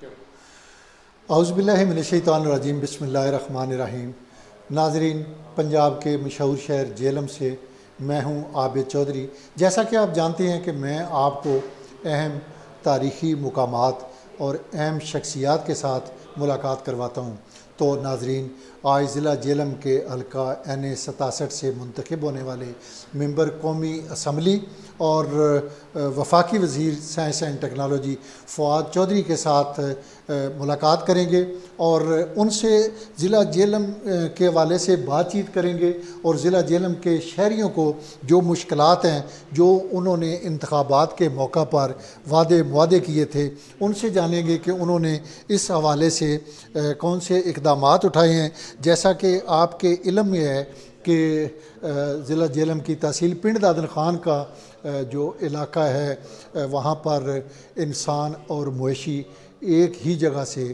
اعوذ باللہ من الشیطان الرجیم، بسم اللہ الرحمن الرحیم۔ ناظرین، پنجاب کے مشہور شہر جہلم سے میں ہوں عابد چودھری۔ جیسا کہ آپ جانتے ہیں کہ میں آپ کو اہم تاریخی مقامات اور اہم شخصیات کے ساتھ ملاقات کرواتا ہوں۔ تو ناظرین، آج ضلع جہلم کے حلقہ N67 سے منتخب ہونے والے ممبر قومی اسمبلی اور وفاقی وزیر science and technology Fawad Chaudhry کے ساتھ ملاقات کریں گے اور ان سے ضلع جہلم کے حوالے سے بات چیت کریں گے اور ضلع جہلم کے شہریوں کو جو مشکلات ہیں، جو انہوں نے انتخابات کے موقع پر وعدے کیے تھے، ان سے جانیں گے کہ انہوں نے اس حوالے سے کون سے اقدامات اٹھائے ہیں۔ جیسا کہ آپ کے علم میں ہے کہ ضلع جہلم کی تحصیل پنڈ دادن خان کا جو علاقہ ہے، وہاں پر انسان اور مویشی ایک ہی جگہ سے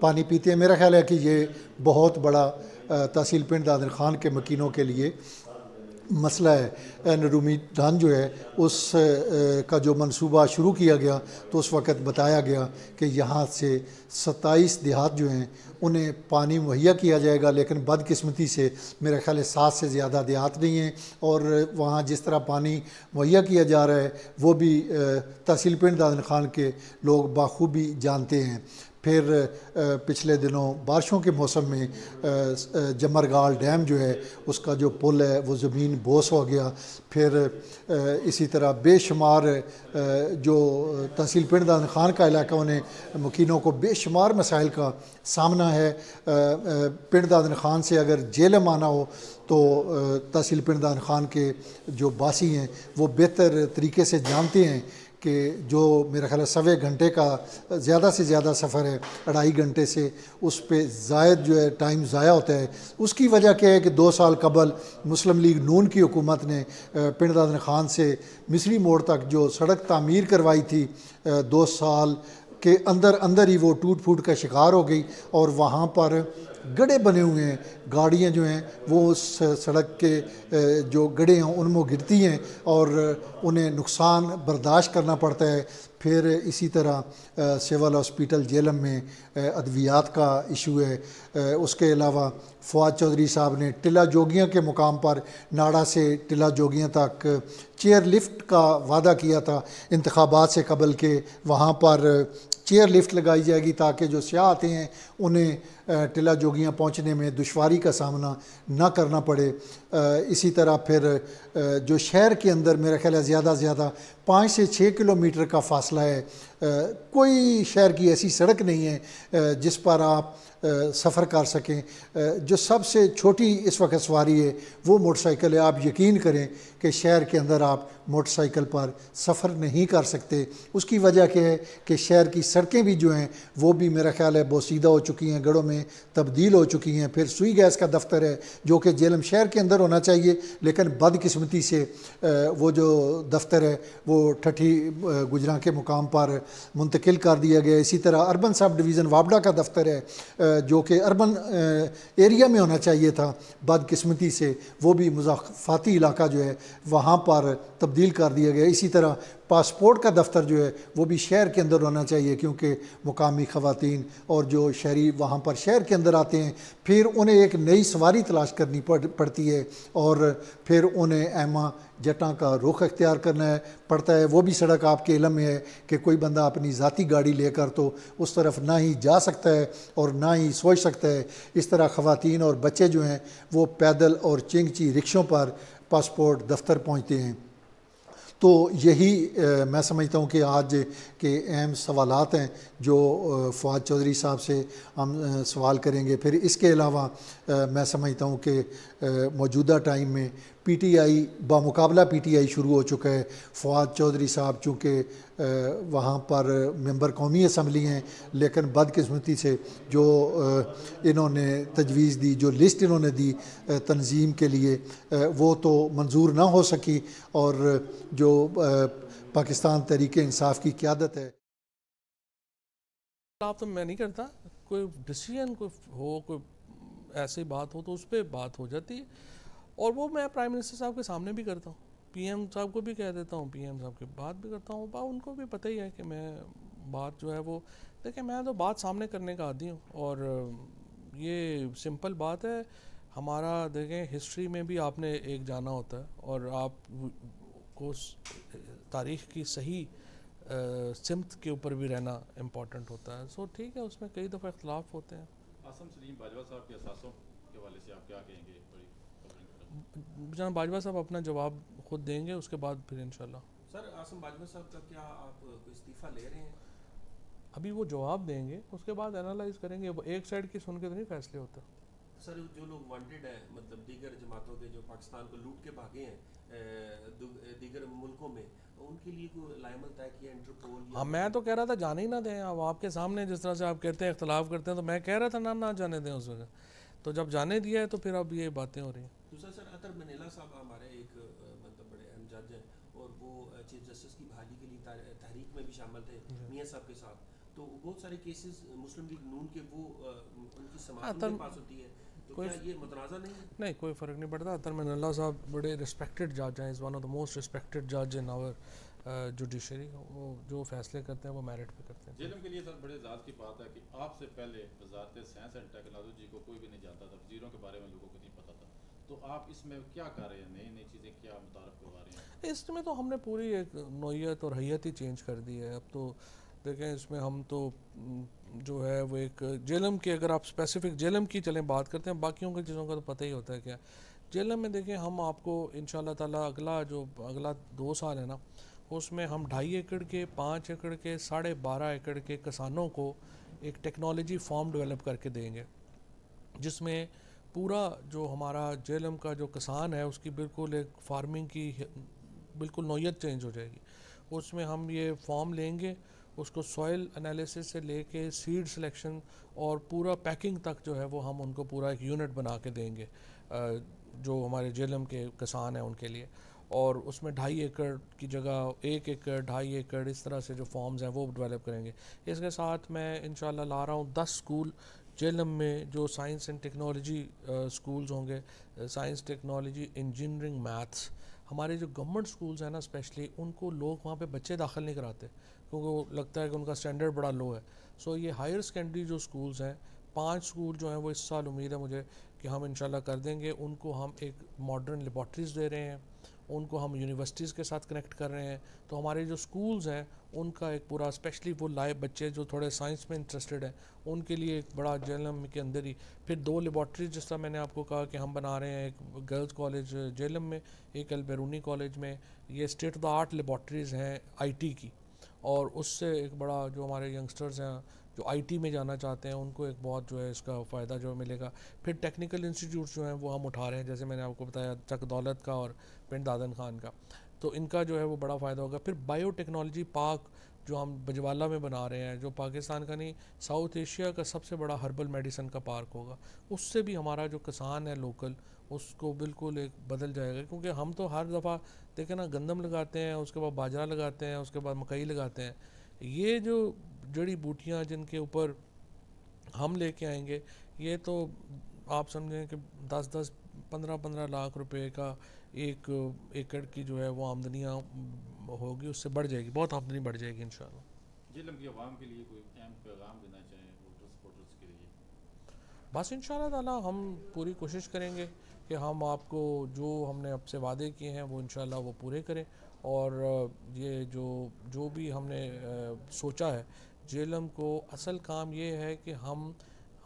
پانی پیتے ہیں۔ میرا خیال ہے کہ یہ بہت بڑا تحصیل پنڈ دادن خان کے مکینوں کے لیے مسئلہ ہے۔ نرومی ڈھان جو ہے اس کا جو منصوبہ شروع کیا گیا تو اس وقت بتایا گیا کہ یہاں سے 27 دیہات جو ہیں انہیں پانی مہیا کیا جائے گا، لیکن بدقسمتی سے میرا خیال ہے 7 سے زیادہ دیہات نہیں ہیں، اور وہاں جس طرح پانی مہیا کیا جا رہا ہے وہ بھی تحصیل پنڈ دادن خان کے لوگ بخوبی جانتے ہیں۔ پھر پچھلے دنوں بارشوں کے موسم میں جمرگال ڈیم جو ہے اس کا جو پل ہے وہ زمین بوس ہو گیا۔ پھر اسی طرح بے شمار جو تحصیل پنڈ دادن خان کا علاقہ، انہیں مکینوں کو بے شمار مسائل کا سامنا ہے۔ پنڈ دادن خان سے اگر جہلم آنا ہو تو تحصیل پنڈ دادن خان کے جو باسی ہیں وہ بہتر طریقے سے جانتے ہیں کہ جو میرا خیال ہے 1.25 گھنٹے کا زیادہ سے زیادہ سفر ہے، 2.5 گھنٹے سے اس پہ زائد جو ہے ٹائم ضائع ہوتا ہے۔ اس کی وجہ کیا ہے کہ 2 سال قبل مسلم لیگ نون کی حکومت نے پنڈ دادن خان سے مصری موڑ تک جو سڑک تعمیر کروائی تھی، 2 سال کے اندر ہی وہ ٹوٹ پھوٹ کا شکار ہو گئی، اور وہاں پر گڑھے بنے ہوئے ہیں، گاڑیاں جو ہیں وہ اس سڑک کے جو گڑھے ہیں ان میں گرتی ہیں اور انہیں نقصان برداشت کرنا پڑتا ہے۔ پھر اسی طرح سول ہاسپیٹل جہلم میں ادویات کا ایشو ہے۔ اس کے علاوہ فواد چودھری صاحب نے ٹلہ جوگیاں کے مقام پر ناڑا سے ٹلہ جوگیاں تک چیئر لفٹ کا وعدہ کیا تھا انتخابات سے قبل، کہ وہاں پر چیئر لفٹ لگائی جائے گی تاکہ جو سیاح آتے ہیں انہیں ٹلہ جوگیاں پہنچنے میں دشواری کا سامنا نہ کرنا پڑے۔ اسی طرح پھر جو شہر کے اندر میرا خیال ہے زیادہ سے زیادہ 5 سے 6 کلومیٹر کا فاصلہ ہے، کوئی شہر کی ایسی سڑک نہیں ہے جس پر آپ سفر کر سکیں۔ جو سب سے چھوٹی اس وقت سواری ہے وہ موٹر سائیکل ہے۔ آپ یقین کریں کہ شہر کے اندر آپ موٹر سائیکل پر سفر نہیں کر سکتے۔ اس کی وجہ کیا ہے کہ شہر کی سڑکیں بھی جو ہیں وہ بھی میرا خیال ہے بوسیدہ ہو چکی ہیں، گڑھوں میں تبدیل ہو چکی ہیں۔ پھر سوئی گیس کا دفتر ہے جو کہ جہلم شہر کے اندر ہونا چاہیے، لیکن بدقسمتی سے وہ جو دفتر ہے وہ ٹھٹھی گجراں کے مقام پر منتقل کر دیا گیا۔ اسی طرح اربن سب ڈویژن وابڈا کا دفتر ہے جو کہ اربن ایریا میں ہونا چاہیے تھا، بدقسمتی سے وہ بھی مضافاتی علاقہ جو ہے وہاں پر تبدیل کر دیا گیا۔ اسی طرح پاسپورٹ کا دفتر جو ہے وہ بھی شہر کے اندر ہونا چاہیے، کیونکہ مقامی خواتین اور جو شہری وہاں پر شہر کے اندر آتے ہیں پھر انہیں ایک نئی سواری تلاش کرنی پڑتی ہے، اور پھر انہیں ایما جٹاں کا رخ اختیار کرنا پڑتا ہے۔ وہ بھی سڑک آپ کے علم میں ہے کہ کوئی بندہ اپنی ذاتی گاڑی لے کر تو اس طرف نہ ہی جا سکتا ہے اور نہ ہی سوچ سکتا ہے۔ اس طرح خواتین اور بچے جو ہیں وہ پیدل اور چنگچی رکشوں پر پاسپورٹ دفتر پہنچتے ہیں۔ تو یہی میں سمجھتا ہوں کہ آج کے اہم سوالات ہیں جو فواد چودھری صاحب سے ہم سوال کریں گے۔ پھر اس کے علاوہ میں سمجھتا ہوں کہ موجودہ ٹائم میں P T I بامقابلہ P T I شروع ہو چکا ہے۔ فواد چودھری صاحب چونکہ وہاں پر ممبر قومی اسمبلی ہیں، لیکن بدقسمتی سے جو انہوں نے تجویز دی، جو لسٹ انہوں نے دی تنظیم کے لیے، وہ تو منظور نہ ہو سکی، اور جو پاکستان تحریک انصاف کی قیادت ہے۔ آپ تو میں نہیں کرتا، کوئی ڈیسیژن کوئی ہو، کوئی ایسی بات ہو تو اس پہ بات ہو جاتی ہے، اور وہ میں پرائم منسٹر صاحب کے سامنے بھی کرتا ہوں، پی ایم صاحب کو بھی کہہ دیتا ہوں، پی ایم صاحب کی بات بھی کرتا ہوں۔ ان کو بھی پتہ ہی ہے کہ میں بات جو ہے وہ دیکھیں میں تو بات سامنے کرنے کا عادی ہوں اور یہ سمپل بات ہے. ہمارا دیکھیں ہسٹری میں بھی آپ نے ایک جانا ہوتا ہے اور آپ کو تاریخ کی صحیح سمت کے اوپر بھی رہنا امپورٹنٹ ہوتا ہے. سو ٹھیک ہے, اس میں کئی دفعہ اختلاف ہوتے ہیں. عاصم سلیم باجوہ صاحب کے اثاثوں کے حوالے سے آپ کیا کہیں گے؟ بڑی جناب باجوہ صاحب اپنا جواب خود دیں گے, اس کے بعد پھر انشاءاللہ. سر عاصم باجوہ صاحب کا کیا آپ کوئی استعفیٰ لے رہے ہیں؟ ابھی وہ جواب دیں گے, اس کے بعد انالائز کریں گے. ایک سائڈ کی سن کے تو نہیں فیصلے ہوتے. سر جو لوگ وانٹیڈ ہیں مطلب دیگر جماعتوں کے جو پاکستان کو لوٹ کے بھاگے ہیں دیگر ملکوں میں, ان کے لیے کوئی لائحہ طے کیا انٹرپول؟ ہاں میں تو کہہ رہا تھا جانے ہی نہ دیں. اب آپ کے سامنے جس طرح سے آپ کہتے ہیں اختلاف کرتے ہیں, تو میں کہہ رہا تھا نہ جانے دیں اس وقت. تو جب جانے دیا ہے تو پھر اب یہ باتیں ہو رہی ہیں. دوسرا سر عطر منیلا صاحب ہمارے ایک مطلب بڑے اہم جج ہیں اور وہ چیف جسٹس کی بحالی کے لیے تحریک میں بھی شامل تھے میاں صاحب کے ساتھ. تو بہت سارے کیسز مسلم لیگ نون کے وہ ان کی سماعت ان کے پاس ہوتی ہے, تو کیا یہ متنازع نہیں ہے؟ نہیں, کوئی فرق نہیں پڑتا. عطر منیلا صاحب بڑے رسپیکٹڈ جج ہیں. Is one of the most respected جج ان آور جوڈیشری. وہ جو فیصلے کرتے ہیں وہ میرٹ پہ کرتے ہیں. جیلم کے لیے سر بڑے اعزاز کی بات ہے کہ آپ سے پہلے وزارت سائنس اینڈ ٹیکنالوجی کو کوئی بھی نہیں جانتا تھا, وزیروں کے بارے میں لوگوں کو نہیں پتا تھا. تو آپ اس میں کیا کر رہے ہیں, نئی چیزیں کیا متعارف کروا رہے ہیں؟ اس میں تو ہم نے پوری ایک نوعیت اور حیت ہی چینج کر دی ہے. اب تو دیکھیں اس میں ہم تو جو ہے وہ ایک جیلم کے, اگر آپ اسپیسیفک جیلم کی چلیں بات کرتے ہیں, باقیوں کی چیزوں کا تو پتہ ہی ہوتا ہے کیا. جیلم میں دیکھیں ہم آپ کو انشاءاللہ تعالیٰ اگلا 2 سال ہے نا, اس میں ہم 2.5 ایکڑ کے 5 ایکڑ کے 12.5 ایکڑ کے کسانوں کو ایک ٹیکنالوجی فارم ڈیولپ کر کے دیں گے, جس میں پورا جو ہمارا جیلم کا جو کسان ہے اس کی بالکل ایک فارمنگ کی بالکل نوعیت چینج ہو جائے گی. اس میں ہم یہ فارم لیں گے, اس کو سوائل انالیسس سے لے کے سیڈ سلیکشن اور پورا پیکنگ تک جو ہے وہ ہم ان کو پورا ایک یونٹ بنا کے دیں گے جو ہمارے جیلم کے کسان ہیں ان کے لیے. اور اس میں 2.5 ایکڑ کی جگہ 1 ایکڑ 2.5 ایکڑ اس طرح سے جو فارمز ہیں وہ ڈیولپ کریں گے. اس کے ساتھ میں انشاءاللہ لا رہا ہوں 10 اسکول جیلم میں جو سائنس اینڈ ٹیکنالوجی اسکولز ہوں گے, سائنس ٹیکنالوجی انجینئرنگ میتھس. ہمارے جو گورنمنٹ اسکولز ہیں نا اسپیشلی, ان کو لوگ وہاں پہ بچے داخل نہیں کراتے کیونکہ وہ لگتا ہے کہ ان کا اسٹینڈرڈ بڑا لو ہے. سو یہ ہائر سیکنڈری جو اسکولز ہیں 5 اسکول جو ہیں وہ اس سال امید ہے مجھے کہ ہم انشاءاللہ کر دیں گے. ان کو ہم ایک ماڈرن لیبارٹریز دے رہے ہیں, ان کو ہم یونیورسٹیز کے ساتھ کنیکٹ کر رہے ہیں. تو ہمارے جو اسکولز ہیں ان کا ایک پورا اسپیشلی وہ بچے جو تھوڑے سائنس میں انٹرسٹڈ ہیں ان کے لیے ایک بڑا جیلم کے اندر ہی پھر 2 لیبارٹریز جس طرح میں نے آپ کو کہا کہ ہم بنا رہے ہیں, ایک گرلز کالج جیلم میں, ایک البیرونی کالج میں. یہ state of the art laboratories ہیں آئی ٹی کی, اور اس سے ایک بڑا جو ہمارے ینگسٹرز ہیں جو آئی ٹی میں جانا چاہتے ہیں ان کو ایک بہت جو ہے اس کا فائدہ جو ملے گا. پھر ٹیکنیکل انسٹیٹیوٹس جو ہیں وہ ہم اٹھا رہے ہیں, جیسے میں نے آپ کو بتایا چک دولت کا اور پنڈ دادن خان کا, تو ان کا جو ہے وہ بڑا فائدہ ہوگا. پھر بائیو ٹیکنالوجی پارک جو ہم بجوالا میں بنا رہے ہیں, جو پاکستان کا نہیں ساؤتھ ایشیا کا سب سے بڑا ہربل میڈیسن کا پارک ہوگا. اس سے بھی ہمارا جو کسان ہے لوکل اس کو بالکل ایک بدل جائے گا, کیونکہ ہم تو ہر دفعہ دیکھیں نا گندم لگاتے ہیں, اس کے بعد باجرہ لگاتے ہیں, اس کے بعد مکئی لگاتے ہیں. یہ جو جڑی بوٹیاں جن کے اوپر ہم لے کے آئیں گے, یہ تو آپ سمجھیں کہ 10-15 لاکھ روپے کا 1 ایکڑ کی جو ہے وہ آمدنیاں ہوگی, اس سے بڑھ جائے گی, بہت آمدنی بڑھ جائے گی انشاءاللہ. جیلم کی عوام کے لیے کوئی اہم پیغام دینا چاہیں ووٹرز کے لیے؟ بس انشاءاللہ تعالیٰ ہم پوری کوشش کریں گے کہ ہم آپ کو جو ہم نے اب سے وعدے کیے ہیں وہ انشاءاللہ وہ پورے کریں. اور یہ جو بھی ہم نے سوچا ہے جیلم کو, اصل کام یہ ہے کہ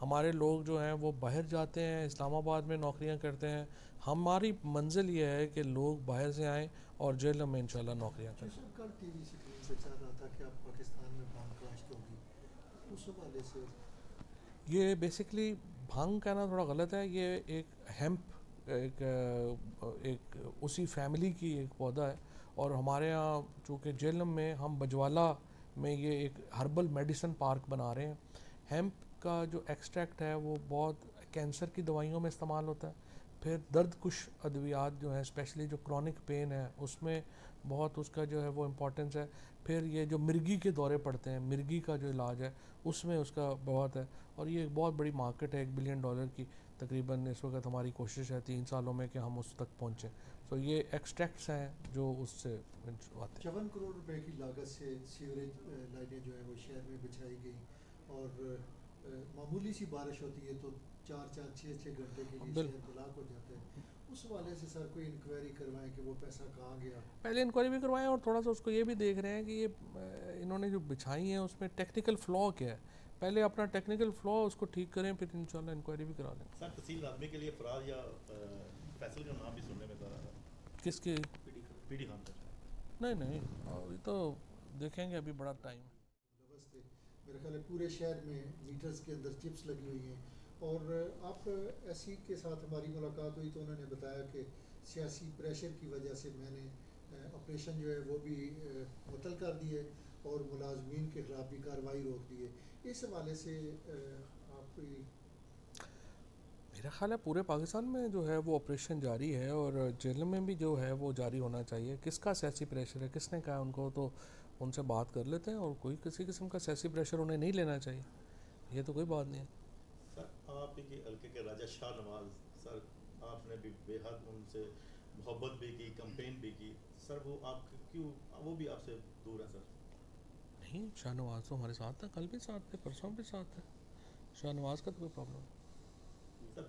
ہمارے لوگ جو ہیں وہ باہر جاتے ہیں, اسلام آباد میں نوکریاں کرتے ہیں. ہماری منزل یہ ہے کہ لوگ باہر سے آئیں اور جیلم میں انشاءاللہ نوکریاں کریں. کل ٹی وی اسکرین پہ چل رہا تھا کہ اب پاکستان میں بام کاشت ہوگی, اس حوالے سے یہ بیسکلی بھنگ کہنا تھوڑا غلط ہے. یہ ایک ہیمپ ایک اسی فیملی کی ایک پودا ہے, اور ہمارے ہاں چونکہ جیلم میں ہم بجوالا میں یہ ایک ہربل میڈیسن پارک بنا رہے ہیں. ہیمپ کا جو ایکسٹریکٹ ہے وہ بہت کینسر کی دوائیوں میں استعمال ہوتا ہے. پھر درد کش ادویات جو ہیں اسپیشلی جو کرونک پین ہے اس میں بہت اس کا جو ہے وہ امپورٹنس ہے. پھر یہ جو مرگی کے دورے پڑتے ہیں, مرگی کا جو علاج ہے اس میں اس کا بہت ہے, اور یہ ایک بہت بڑی مارکیٹ ہے, $1 بلین کی تقریباً اس وقت ہماری کوشش ہے 3 سالوں میں کہ ہم اس تک پہنچیں. سو یہ ایکسٹریکٹس ہیں جو اس سے آتے ہیں. 54 کروڑ روپے کی لاگت سے سیوریج لائنیں جو ہیں وہ شہر میں بچھائی گئیں اور معمولی سی بارش ہوتی ہے تو 4-6 گھنٹے کے لیے شہر ہلاک ہو جاتا ہے. اس حوالے سے سر کوئی انکوائری کروائیں کہ وہ پیسہ کہاں گیا. پہلے انکوائری بھی کروائیں اور تھوڑا سا اس کو یہ بھی دیکھ رہے ہیں کہ یہ انہوں نے جو بچھائی ہیں اس میں ٹیکنیکل فلا کیا ہے. پہلے اپنا ٹیکنیکل فلا اس کو ٹھیک کریں پھر انشاءاللہ انکوائری بھی کرا لیں. سر تحصیل آدمی کے لیے افراد یا فیصل کا نام بھی سننے میں تھا. کس کی؟ پی ڈی خان کا. نہیں ابھی تو دیکھیں گے, ابھی بڑا ٹائم ہے. میرے خیال ہے پورے شہر میں میٹرز کے اندر چپس لگی ہوئی ہیں اور آپ ایسی کے ساتھ ہماری ملاقات ہوئی تو انہوں نے بتایا کہ سیاسی پریشر کی وجہ سے میں نے آپریشن جو ہے وہ بھی معطل کر دی ہے اور ملازمین کے خلاف بھی کارروائی روک دی ہے. اس حوالے سے آپ کوئی؟ میرا خیال ہے پورے پاکستان میں جو ہے وہ آپریشن جاری ہے اور جیل میں بھی جو ہے وہ جاری ہونا چاہیے. کس کا سیاسی پریشر ہے, کس نے کہا ان کو, تو ان سے بات کر لیتے ہیں اور کوئی کسی قسم کا سیاسی پریشر انہیں نہیں لینا چاہیے. یہ تو کوئی بات نہیں ہے. سر آپ کے حلقے کے راجہ شاہ نواز سر, آپ نے بھی بے حد ان سے محبت بھی کی, کمپین بھی کی سر, وہ آپ کیوں وہ بھی آپ سے دور ہیں سر؟ نہیں, شاہ نواز تو ہمارے ساتھ تھا, کل بھی ساتھ تھے, پرسوں بھی ساتھ تھے. شاہ نواز کا تو کوئی پرابلم نہیں. سر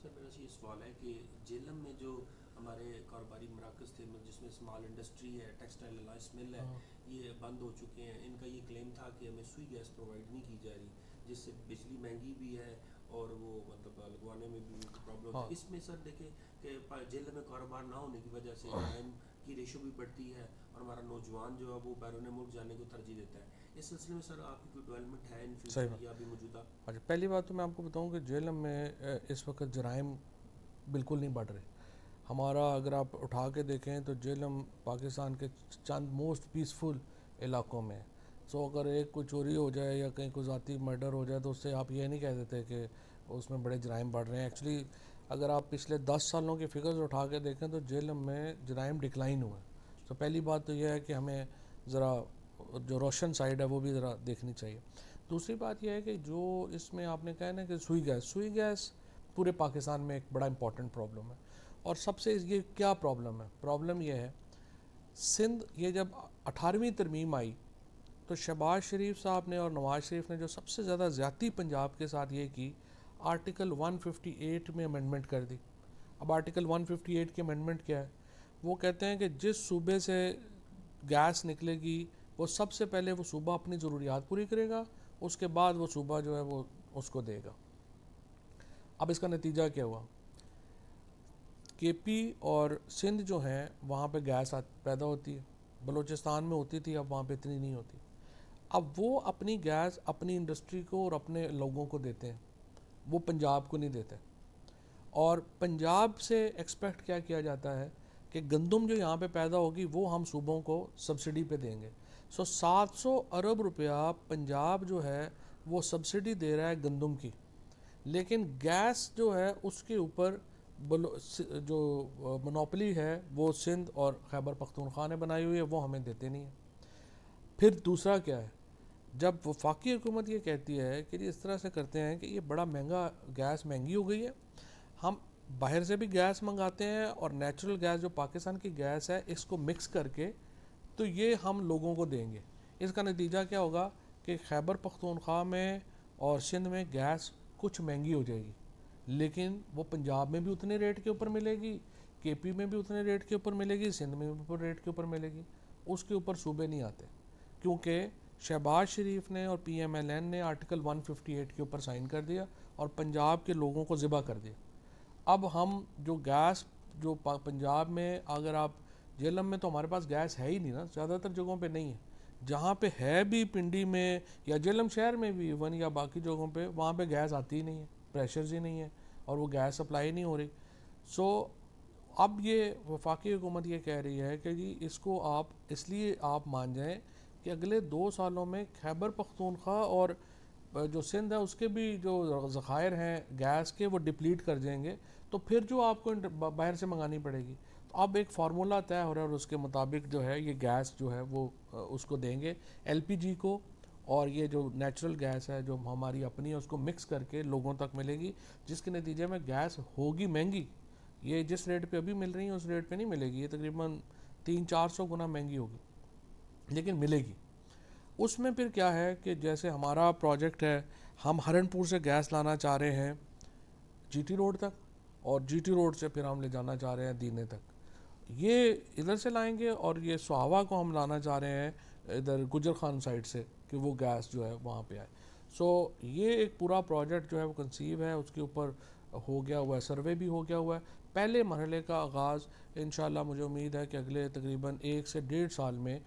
میرا یہ سوال ہے کہ جیلم میں جو ہمارے کاروباری مراکز تھے جس میں اسمال انڈسٹری ہے, ٹیکسٹائل الائس مل ہے, یہ بند ہو چکے ہیں. ان کا یہ کلیم تھا کہ ہمیں سوئی گیس پرووائڈ نہیں کی جا رہی, جس سے بجلی مہنگی بھی ہے اور وہ مطلب لگوانے میں بھی پرابلم ہے. اس میں سر دیکھیں کہ جیل میں کاروبار نہ ہونے کی وجہ سے کرائم کی ریشو بھی بڑھتی ہے اور ہمارا نوجوان جو ہے وہ بیرون ملک جانے کو ترجیح دیتا ہے. اس سلسلے میں سر آپ کی کوئی ڈیولپمنٹ ہے ان فیوچر یا ابھی موجودہ؟ اچھا, پہلی بات تو میں آپ کو بتاؤں کہ جیلم میں اس وقت جرائم بالکل نہیں بڑھ رہے. ہمارا اگر آپ اٹھا کے دیکھیں تو جیلم پاکستان کے چند موسٹ پیسفل علاقوں میں. سو اگر ایک کوئی چوری ہو جائے یا کہیں کوئی ذاتی مرڈر ہو جائے تو اس سے آپ یہ نہیں کہہ دیتے کہ اس میں بڑے جرائم بڑھ رہے ہیں. ایکچولی اگر آپ پچھلے 10 سالوں کے فگرز اٹھا کے دیکھیں تو جیلم میں جرائم ڈکلائن ہوئے. تو پہلی بات تو یہ ہے کہ ہمیں ذرا جو روشن سائڈ ہے وہ بھی ذرا دیکھنی چاہیے. دوسری بات یہ ہے کہ جو اس میں آپ نے کہا نا کہ سوئی گیس پورے پاکستان میں ایک بڑا امپورٹنٹ پرابلم ہے. اور سب سے یہ کیا پرابلم ہے؟ پرابلم یہ ہے سندھ, یہ جب 18ویں ترمیم آئی تو شہباز شریف صاحب نے اور نواز شریف نے جو سب سے زیادہ زیادتی پنجاب کے ساتھ یہ کی, آرٹیکل 158 میں امینڈمنٹ کر دی. اب آرٹیکل 158 کی امینڈمنٹ کیا ہے؟ وہ کہتے ہیں کہ جس صوبے سے گیس نکلے گی وہ سب سے پہلے وہ صوبہ اپنی ضروریات پوری کرے گا, اس کے بعد وہ صوبہ جو ہے وہ اس کو دے گا. اب اس کا نتیجہ کیا ہوا؟ کے پی اور سندھ جو ہیں وہاں پہ گیس پیدا ہوتی ہے, بلوچستان میں ہوتی تھی, اب وہاں پہ اتنی نہیں ہوتی. اب وہ اپنی گیس اپنی انڈسٹری کو اور اپنے لوگوں کو دیتے ہیں, وہ پنجاب کو نہیں دیتے. اور پنجاب سے ایکسپیکٹ کیا جاتا ہے کہ گندم جو یہاں پہ پیدا ہوگی وہ ہم صوبوں کو سبسڈی پہ دیں گے. 700 ارب روپیہ پنجاب جو ہے وہ سبسڈی دے رہا ہے گندم کی, لیکن گیس جو ہے اس کے اوپر جو منوپلی ہے وہ سندھ اور خیبر پختونخوا نے بنائی ہوئی ہے, وہ ہمیں دیتے نہیں ہیں. پھر دوسرا کیا ہے, جب وفاقی حکومت یہ کہتی ہے کہ اس طرح سے کرتے ہیں کہ یہ بڑا مہنگا گیس مہنگی ہو گئی ہے, ہم باہر سے بھی گیس منگاتے ہیں اور نیچرل گیس جو پاکستان کی گیس ہے اس کو مکس کر کے تو یہ ہم لوگوں کو دیں گے. اس کا نتیجہ کیا ہوگا کہ خیبر پختونخوا میں اور سندھ میں گیس کچھ مہنگی ہو جائے گی, لیکن وہ پنجاب میں بھی اتنے ریٹ کے اوپر ملے گی, کے پی میں بھی اتنے ریٹ کے اوپر ملے گی, سندھ میں بھی ریٹ کے اوپر ملے گی. اس کے اوپر صوبے نہیں آتے کیونکہ شہباز شریف نے اور پی ایم ایل این نے آرٹیکل 158 کے اوپر سائن کر دیا اور پنجاب کے لوگوں کو ذبح کر دیا. اب ہم جو گیس جو پنجاب میں, اگر آپ جیلم میں تو ہمارے پاس گیس ہے ہی نہیں نا, زیادہ تر جگہوں پہ نہیں ہے. جہاں پہ ہے بھی پنڈی میں یا جیلم شہر میں بھی ایون یا باقی جگہوں پہ, وہاں پہ گیس آتی ہی نہیں ہے, پریشرز ہی نہیں ہے اور وہ گیس سپلائی نہیں ہو رہی. سو اب یہ وفاقی حکومت یہ کہہ رہی ہے کہ جی اس کو آپ اس لیے آپ مان جائیں کہ اگلے 2 سالوں میں خیبر پختونخوا اور جو سندھ ہے اس کے بھی جو ذخائر ہیں گیس کے وہ ڈپلیٹ کر جائیں گے, تو پھر جو آپ کو باہر سے منگانی پڑے گی. تو اب ایک فارمولہ طے ہو رہا ہے اور اس کے مطابق جو ہے یہ گیس جو ہے وہ اس کو دیں گے ایل پی جی کو, اور یہ جو نیچرل گیس ہے جو ہماری اپنی ہے اس کو مکس کر کے لوگوں تک ملے گی, جس کے نتیجے میں گیس ہوگی مہنگی یہ جس ریٹ پہ ابھی مل رہی ہیں اس ریٹ پہ نہیں ملے گی، یہ تقریباً 300-400 گنا مہنگی ہوگی، لیکن ملے گی۔ اس میں پھر کیا ہے کہ جیسے ہمارا پروجیکٹ ہے، ہم ہرنپور سے گیس لانا چاہ رہے ہیں جی ٹی روڈ تک، اور جی ٹی روڈ سے پھر ہم لے جانا چاہ رہے ہیں دینے تک، یہ ادھر سے لائیں گے، اور یہ سہاوا کو ہم لانا چاہ رہے ہیں ادھر گجر خان سائڈ سے کہ وہ گیس جو ہے وہاں پہ آئے۔ سو یہ ایک پورا پروجیکٹ جو ہے وہ کنسیو ہے، اس کے اوپر ہو گیا ہوا ہے، سروے بھی ہو گیا ہوا ہے۔ پہلے مرحلے کا آغاز انشاءاللہ مجھے امید ہے کہ اگلے تقریباً 1 سے 1.5 سال میں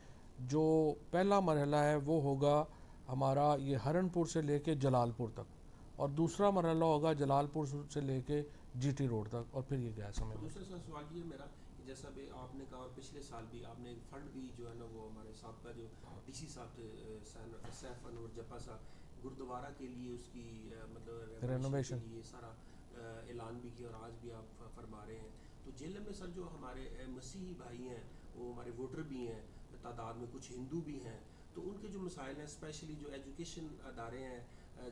جو پہلا مرحلہ ہے وہ ہوگا ہمارا یہ ہرنپور سے لے کے جلال پور تک، اور دوسرا مرحلہ ہوگا جلال پور سے لے کے جی ٹی روڈ تک، اور پھر یہ گیس ہمیں دوسرا سوال یہ میرا کہ جیسا بھی آپ نے کہا، اور پچھلے سال بھی آپ نے فنڈ بھی جو ہے نا وہ ہمارے سابقہ جو ڈی سی صاحب تھے سیف انور جپا صاحب، گردوارہ کے لیے اس کی مطلب رینوویشن کے لیے سارا اعلان بھی کیا، اور آج بھی آپ فرما رہے ہیں۔ تو جیلم میں سر جو ہمارے مسیحی بھائی ہیں وہ ہمارے ووٹر بھی ہیں، تعداد میں کچھ ہندو بھی ہیں، تو ان کے جو مسائل ہیں اسپیشلی جو ایجوکیشن ادارے ہیں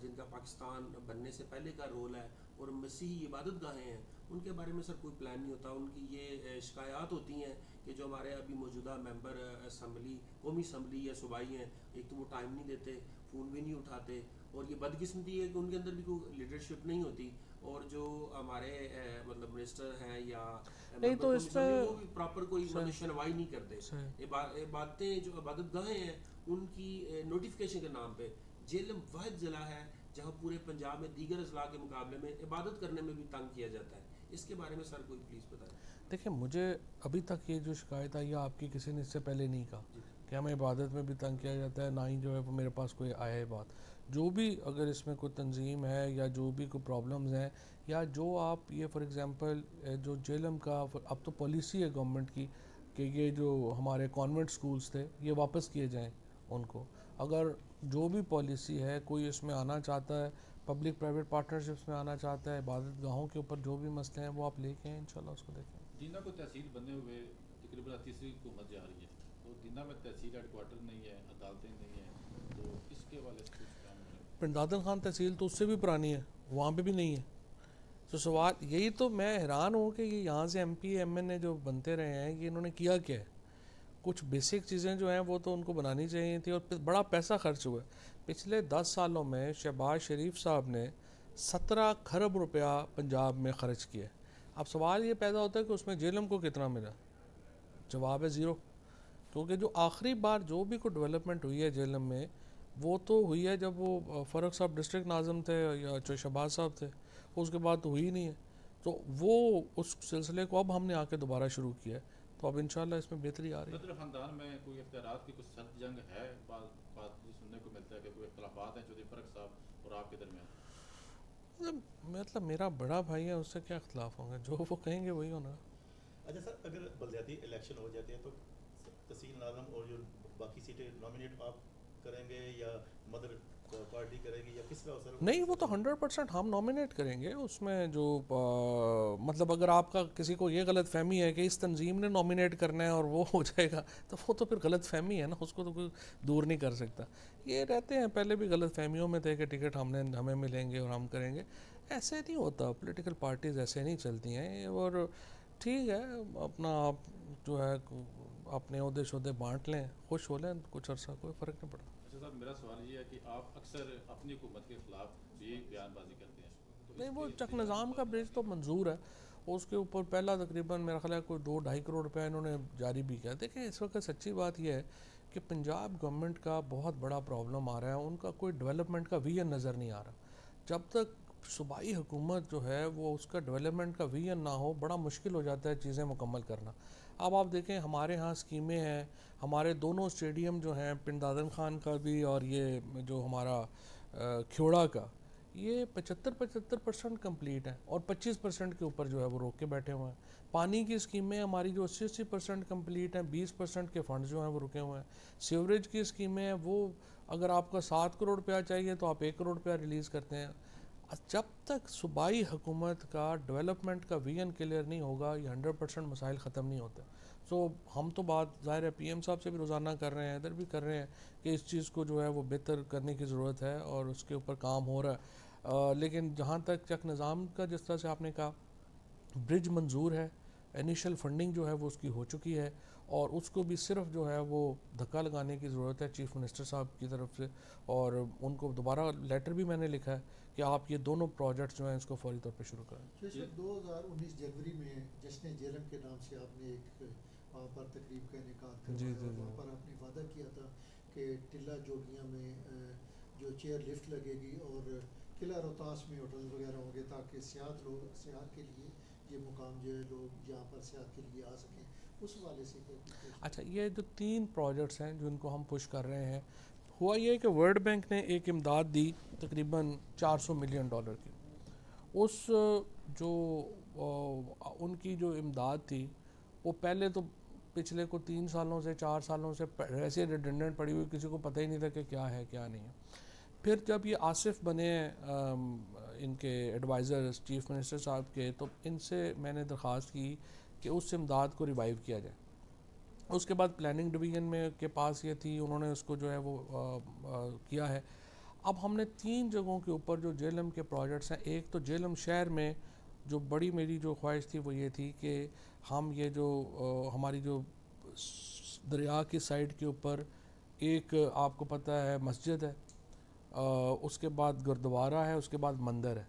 جن کا پاکستان بننے سے پہلے کا رول ہے، اور مسیحی عبادت گاہیں ہیں، ان کے بارے میں سر کوئی پلان نہیں ہوتا۔ ان کی یہ شکایات ہوتی ہیں کہ جو ہمارے ابھی موجودہ ممبر اسمبلی، قومی اسمبلی یا صوبائی ہیں، ایک تو وہ ٹائم نہیں دیتے، فون بھی نہیں اٹھاتے، اور یہ بدقسمتی ہے کہ ان کے اندر بھی کوئی لیڈرشپ نہیں ہوتی، اور جو ہمارے مطلب منسٹر ہیں یا نہیں تو اس میں وہ بھی پراپر کوئی شنوائی نہیں کرتے۔ عبادتیں جو عبادت گاہیں ہیں ان کی نوٹیفیکیشن کے نام پہ جیلم واحد ضلع ہے جہاں پورے پنجاب میں دیگر اضلاع کے مقابلے میں عبادت کرنے میں بھی تنگ کیا جاتا ہے۔ اس کے بارے میں سر کوئی پلیز بتائیں۔ دیکھیں، مجھے ابھی تک یہ جو شکایت آئی ہے آپ کی کسی نے اس سے پہلے نہیں کہا کہ ہمیں عبادت میں بھی تنگ کیا جاتا ہے، نہ ہی جو ہے وہ میرے پاس کوئی آیا ہے بات۔ جو بھی اگر اس میں کوئی تنظیم ہے یا جو بھی کوئی پرابلمز ہیں، یا جو آپ یہ فار ایگزامپل جو جیلم کا اب تو پالیسی ہے گورنمنٹ کی کہ یہ جو ہمارے کانوینٹ سکولز تھے یہ واپس کیے جائیں ان کو، اگر جو بھی پالیسی ہے کوئی اس میں آنا چاہتا ہے، پبلک پرائیویٹ پارٹنرشپس میں آنا چاہتا ہے، عبادت گاہوں کے اوپر جو بھی مسئلے ہیں وہ آپ لے کے ہیں انشاءاللہ اس کو دیکھیں۔ دینا کو تحصیل بنے ہوئے تقریباً تیسری حکومت جا رہی ہے، تو دینا میں تحصیل ہیڈ کوارٹر نہیں ہے، عدالتیں نہیں ہیں، تو اس کے والے سے کچھ کام ہو رہا ہے؟ پنڈادن خان تحصیل تو اس سے بھی پرانی ہے، وہاں پہ بھی نہیں ہے۔ تو سوال یہی تو میں حیران ہوں کہ یہ یہاں سے ایم پی ایم این اے جو بنتے رہے ہیں یہ انہوں نے کیا کیا ہے؟ کچھ بیسک چیزیں جو ہیں وہ تو ان کو بنانی چاہیے تھی، اور بڑا پیسہ خرچ ہوا ہے۔ پچھلے 10 سالوں میں شہباز شریف صاحب نے 17 کھرب روپیہ پنجاب میں خرچ کیا۔ اب سوال یہ پیدا ہوتا ہے کہ اس میں جیلم کو کتنا ملا؟ جواب ہے 0، کیونکہ جو آخری بار جو بھی کوئی ڈیولپمنٹ ہوئی ہے جیلم میں وہ تو ہوئی ہے جب وہ فاروق صاحب ڈسٹرکٹ ناظم تھے یا جو شہباز صاحب تھے، اس کے بعد تو ہوئی نہیں ہے۔ تو وہ اس سلسلے کو اب ہم نے آ کے دوبارہ شروع کیا ہے، تو اب انشاءاللہ اس میں بہتری آ رہی ہے۔ صدر خاندان میں کوئی اختیارات کی کچھ سخت جنگ ہے؟ بات سننے کو ملتا ہے کہ کوئی اختلافات ہیں چودھری فرق صاحب اور آپ کے درمیان۔ مطلب میرا بڑا بھائی ہے، اس سے کیا اختلاف ہوں گے، جو وہ کہیں گے وہی ہونا۔ اچھا سر، اگر بلدیاتی الیکشن ہو جاتے ہیں تو تحصیل ناظم اور جو باقی سیٹیں نامینیٹ آپ کریں گے یا مدر پارٹی کرے گی یا کس طرح سر؟ نہیں، وہ تو 100% ہم نامینیٹ کریں گے۔ اس میں جو مطلب اگر آپ کا کسی کو یہ غلط فہمی ہے کہ اس تنظیم نے نامینیٹ کرنا ہے اور وہ ہو جائے گا، تو وہ تو پھر غلط فہمی ہے نا، اس کو تو کوئی دور نہیں کر سکتا۔ یہ رہتے ہیں پہلے بھی غلط فہمیوں میں تھے کہ ٹکٹ ہمیں ملیں گے اور ہم کریں گے، ایسے نہیں ہوتا، پولیٹیکل پارٹیز ایسے نہیں چلتی ہیں۔ اور ٹھیک ہے، اپنا آپ جو ہے اپنے عہدے شہدے بانٹ لیں، خوش ہو لیں کچھ عرصہ، کوئی فرق نہیں پڑتا۔ اچھا صاحب، میرا سوال یہ ہے کہ آپ اکثر اپنی حکومت کے خلاف بھی بیان بازی کرتے ہیں، نہیں وہ چک نظام کا برج تو منظور ہے، اس کے اوپر پہلا تقریباً میرا خیال ہے کوئی 2-2.5 کروڑ روپیہ انہوں نے جاری بھی کیا۔ دیکھیں اس وقت سچی بات یہ ہے کہ پنجاب گورنمنٹ کا بہت بڑا پرابلم آ رہا ہے، ان کا کوئی ڈیولپمنٹ کا ویژن نظر نہیں آ رہا۔ جب تک صوبائی حکومت جو ہے وہ اس کا ڈیولپمنٹ کا ویژن نہ ہو، بڑا مشکل ہو جاتا ہے چیزیں مکمل کرنا۔ اب آپ دیکھیں ہمارے ہاں اسکیمیں ہیں، ہمارے دونوں اسٹیڈیم جو ہیں پنڈادن خان کا بھی اور یہ جو ہمارا کھیوڑا کا، یہ 75% کمپلیٹ ہیں، اور 25% کے اوپر جو ہے وہ روک کے بیٹھے ہوئے ہیں۔ پانی کی اسکیمیں ہماری جو 80% کمپلیٹ ہیں، 20% کے فنڈز جو ہیں وہ رکے ہوئے ہیں۔ سیوریج کی اسکیمیں ہیں، وہ اگر آپ کا 7 کروڑ روپیہ چاہیے تو آپ 1 کروڑ روپیہ ریلیز کرتے ہیں۔ جب تک صوبائی حکومت کا ڈیولپمنٹ کا ویژن کلیئر نہیں ہوگا، یہ 100% مسائل ختم نہیں ہوتے۔ سو ہم تو بات ظاہر ہے پی ایم صاحب سے بھی روزانہ کر رہے ہیں، ادھر بھی کر رہے ہیں کہ اس چیز کو جو ہے وہ بہتر کرنے کی ضرورت ہے اور اس کے اوپر کام ہو رہا ہے۔ لیکن جہاں تک چک نظام کا جس طرح سے آپ نے کہا برج منظور ہے، انیشل فنڈنگ جو ہے وہ اس کی ہو چکی ہے، اور اس کو بھی صرف جو ہے وہ دھکا لگانے کی ضرورت ہے چیف منسٹر صاحب کی طرف سے، اور ان کو دوبارہ لیٹر بھی میں نے لکھا ہے کہ آپ یہ دونوں پروجیکٹس جو ہیں اس کو فوری طور پہ شروع کریں۔ 2019 جنوری میں جشن جیلم کے نام سے آپ نے ایک وہاں پر تقریب کا انعقاد جی کروایا، جی وہاں پر آپ نے وعدہ کیا تھا کہ ٹلہ جوگیاں میں جو چیئر لفٹ لگے گی اور قلعہ روہتاس میں ہوٹل وغیرہ ہوں گے تاکہ سیاحت کے لیے یہ مقام جو ہے لوگ یہاں پر سیاحت کے لیے آ سکیں، اس حوالے سے کیا؟ اچھا، یہ جو 3 پروجیکٹس ہیں جن کو ہم پش کر رہے ہیں، ہوا یہ کہ ورلڈ بینک نے ایک امداد دی تقریباً $400 ملین کی۔ اس جو ان کی جو امداد تھی وہ پہلے تو پچھلے کو 3 سالوں سے 4 سالوں سے ایسے ریڈنڈنٹ پڑی ہوئی، کسی کو پتہ ہی نہیں تھا کہ کیا ہے کیا نہیں ہے۔ پھر جب یہ آصف بنے ان کے ایڈوائزرز چیف منسٹر صاحب کے، تو ان سے میں نے درخواست کی کہ اس امداد کو ریوائیو کیا جائے۔ اس کے بعد پلاننگ ڈویژن میں کے پاس یہ تھی، انہوں نے اس کو جو ہے وہ کیا ہے۔ اب ہم نے 3 جگہوں کے اوپر جو جیلم کے پروجیکٹس ہیں، ایک تو جیلم شہر میں جو بڑی میری جو خواہش تھی وہ یہ تھی کہ ہم یہ جو ہماری جو دریا کی سائڈ کے اوپر ایک آپ کو پتہ ہے مسجد ہے، اس کے بعد گردوارہ ہے، اس کے بعد مندر ہے،